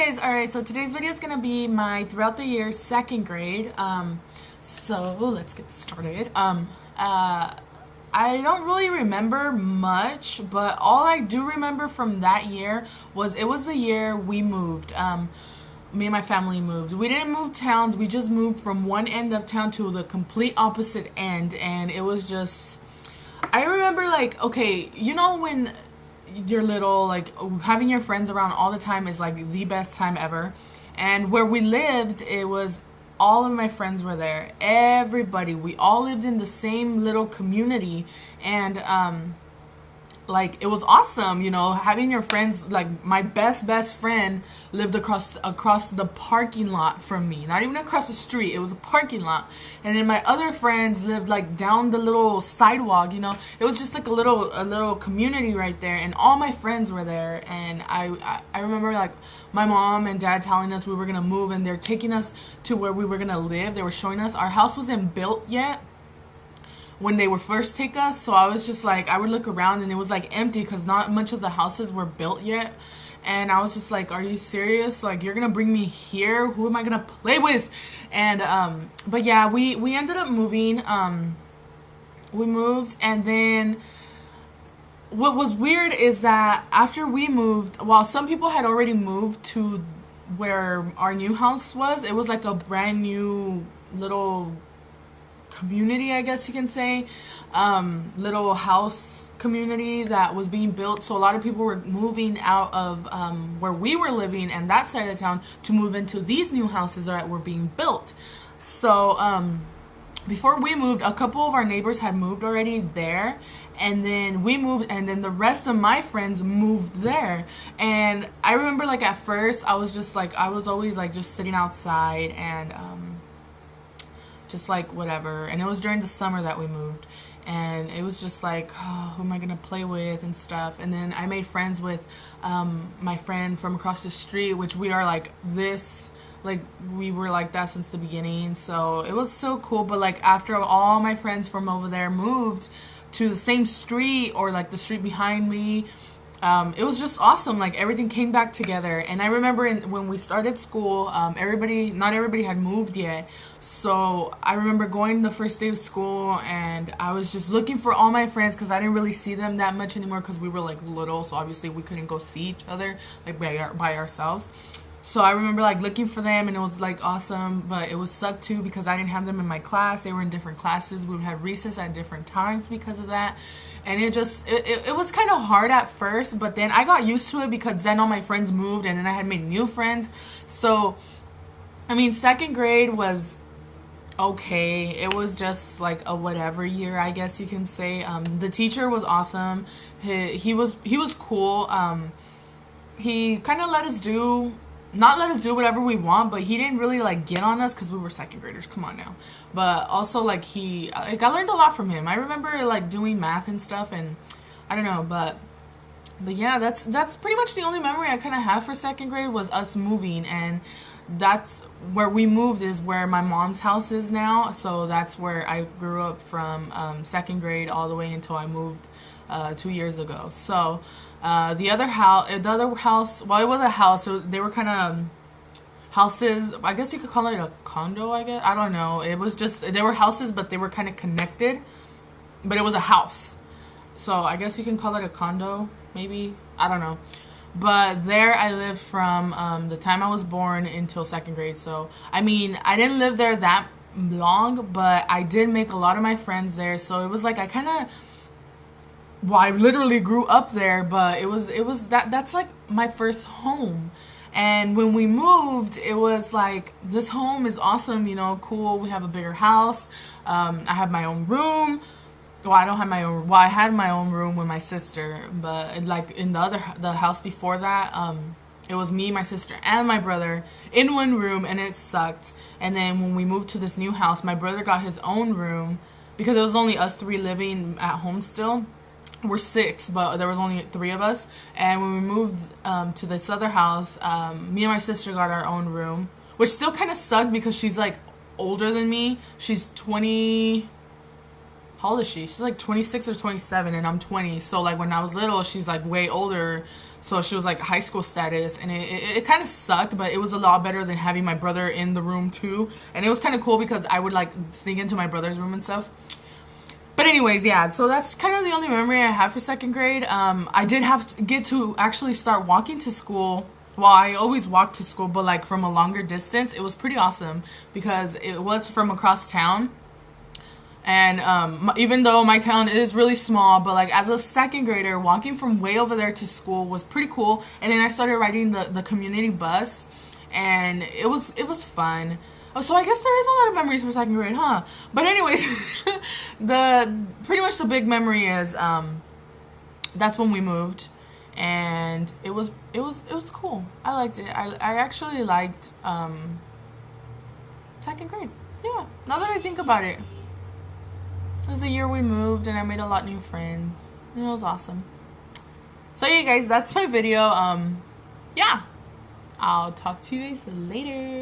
guys, alright, so today's video is going to be my throughout the year second grade. So let's get started. I don't really remember much, but all I do remember from that year was it was the year we moved. Me and my family moved. We didn't move towns, we just moved from one end of town to the complete opposite end, and it was just, I remember like, okay, you know when you're little, like having your friends around all the time is like the best time ever. And where we lived, it was all of my friends were there. Everybody, we all lived in the same little community, and like it was awesome, you know, having your friends. Like my best friend lived across the parking lot from me, not even across the street, it was a parking lot. And then my other friends lived like down the little sidewalk, you know. It was just like a little community right there, and all my friends were there. And I remember like my mom and dad telling us we were gonna move, and they're taking us to where we were gonna live. They were showing us, our house wasn't built yet when they would first take us. So I was just like, I would look around and it was like empty because not much of the houses were built yet. And I was just like, are you serious? Like, you're gonna bring me here? Who am I gonna play with? And but yeah, we ended up moving. We moved, and then what was weird is that after we moved, while some people had already moved to where our new house was, it was like a brand new little community, I guess you can say, little house community that was being built. So a lot of people were moving out of where we were living and that side of town to move into these new houses that were being built. So before we moved, a couple of our neighbors had moved already there, and then we moved, and then the rest of my friends moved there. And I remember like at first I was just like, I was always like just sitting outside and just like whatever. And it was during the summer that we moved, and it was just like, oh, who am I gonna play with and stuff. And then I made friends with my friend from across the street, which we are like this, like we were like that since the beginning. So it was so cool. But like after all my friends from over there moved to the same street, or like the street behind me, it was just awesome. Like everything came back together. And I remember when we started school, not everybody had moved yet. So I remember going the first day of school, and I was just looking for all my friends because I didn't really see them that much anymore because we were like little. So obviously we couldn't go see each other like by ourselves. So I remember like looking for them, and it was like awesome, but it was sucked too because I didn't have them in my class. They were in different classes. We would have recess at different times because of that. And it was kind of hard at first, but then I got used to it because then all my friends moved, and then I had made new friends. So I mean, second grade was okay. It was just like a whatever year, I guess you can say. The teacher was awesome. He was cool. He kind of not let us do whatever we want, but he didn't really like get on us because we were second graders. Come on now. But also like I learned a lot from him. I remember like doing math and stuff, and I don't know, but yeah, that's pretty much the only memory I kind of have for second grade was us moving. And that's where we moved, is where my mom's house is now. So that's where I grew up from second grade all the way until I moved 2 years ago. So the other house, well, it was a house, so they were kind of houses, I guess you could call it a condo, I guess, I don't know. It was just, they were houses, but they were kind of connected, but it was a house. So I guess you can call it a condo, maybe, I don't know. But there I lived from the time I was born until second grade. So I mean, I didn't live there that long, but I did make a lot of my friends there. So it was like I literally grew up there, but it was that's like my first home. And when we moved, it was like, this home is awesome, you know, cool. We have a bigger house. I have my own room. Well, I don't have my own. Well, I had my own room with my sister, but like in the house before that, it was me, my sister, and my brother in one room, and it sucked. And then when we moved to this new house, my brother got his own room because it was only us three living at home still. We're six, but there was only three of us. And when we moved to this other house, me and my sister got our own room, which still kind of sucked because she's like older than me. She's 20. How old is she? She's like 26 or 27, and I'm 20. So like when I was little, she's like way older. So she was like high school status, and it kind of sucked, but it was a lot better than having my brother in the room too. And it was kind of cool because I would like sneak into my brother's room and stuff. But anyways, yeah, so that's kind of the only memory I have for second grade. I did have to get to actually start walking to school. Well, I always walked to school, but like from a longer distance. It was pretty awesome because it was from across town. And even though my town is really small, but like as a second grader, walking from way over there to school was pretty cool. And then I started riding the community bus, and it was fun. Oh, so I guess there is a lot of memories for second grade, huh? But anyways, the pretty much the big memory is that's when we moved, and it was cool. I liked it. I actually liked second grade. Yeah. Now that I think about it. It was the year we moved, and I made a lot of new friends. And it was awesome. So yeah, guys, that's my video. Yeah. I'll talk to you guys later.